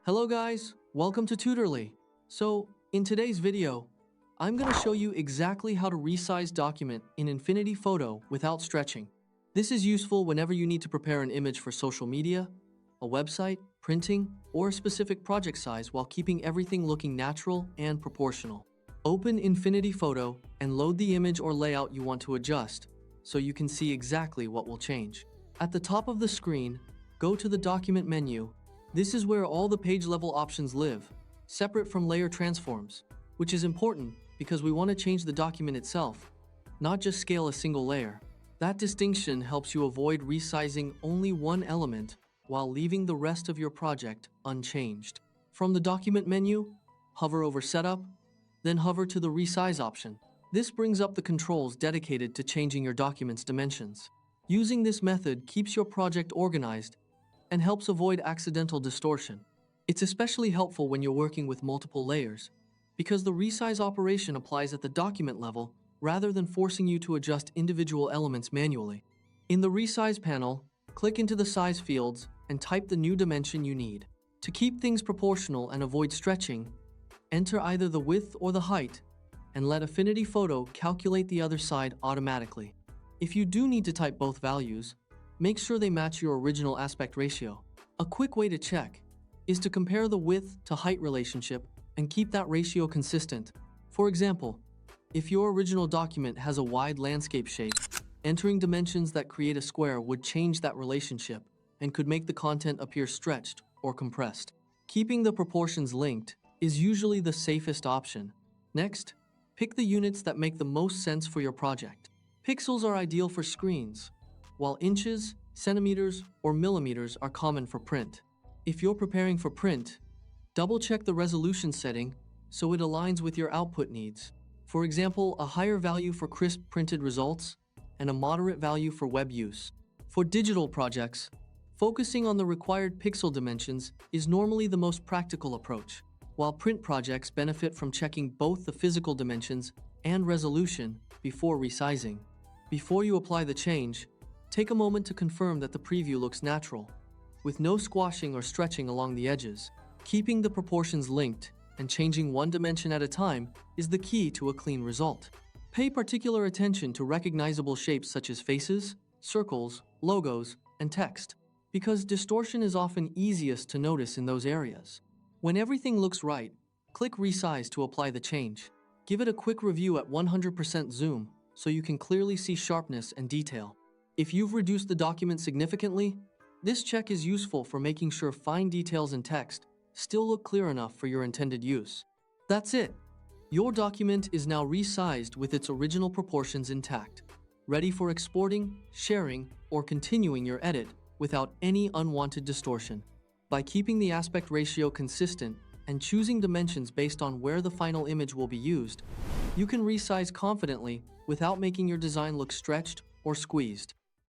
Hello guys, welcome to Tutorly. So, in today's video, I'm going to show you exactly how to resize document in Affinity Photo without stretching. This is useful whenever you need to prepare an image for social media, a website, printing, or a specific project size while keeping everything looking natural and proportional. Open Affinity Photo and load the image or layout you want to adjust so you can see exactly what will change. At the top of the screen, go to the Document menu. This is where all the page level options live, separate from layer transforms, which is important because we want to change the document itself, not just scale a single layer. That distinction helps you avoid resizing only one element while leaving the rest of your project unchanged. From the Document menu, hover over Setup, then hover to the Resize option. This brings up the controls dedicated to changing your document's dimensions. Using this method keeps your project organized and helps avoid accidental distortion. It's especially helpful when you're working with multiple layers, because the resize operation applies at the document level rather than forcing you to adjust individual elements manually. In the Resize panel, click into the size fields and type the new dimension you need. To keep things proportional and avoid stretching, enter either the width or the height, and let Affinity Photo calculate the other side automatically. If you do need to type both values, make sure they match your original aspect ratio. A quick way to check is to compare the width to height relationship and keep that ratio consistent. For example, if your original document has a wide landscape shape, entering dimensions that create a square would change that relationship and could make the content appear stretched or compressed. Keeping the proportions linked is usually the safest option. Next, pick the units that make the most sense for your project. Pixels are ideal for screens, while inches, centimeters, or millimeters are common for print. If you're preparing for print, double-check the resolution setting so it aligns with your output needs. For example, a higher value for crisp printed results and a moderate value for web use. For digital projects, focusing on the required pixel dimensions is normally the most practical approach, while print projects benefit from checking both the physical dimensions and resolution before resizing. Before you apply the change, take a moment to confirm that the preview looks natural, with no squashing or stretching along the edges. Keeping the proportions linked and changing one dimension at a time is the key to a clean result. Pay particular attention to recognizable shapes such as faces, circles, logos, and text, because distortion is often easiest to notice in those areas. When everything looks right, click Resize to apply the change. Give it a quick review at 100% zoom so you can clearly see sharpness and detail. If you've reduced the document significantly, this check is useful for making sure fine details in text still look clear enough for your intended use. That's it. Your document is now resized with its original proportions intact, ready for exporting, sharing, or continuing your edit without any unwanted distortion. By keeping the aspect ratio consistent and choosing dimensions based on where the final image will be used, you can resize confidently without making your design look stretched or squeezed.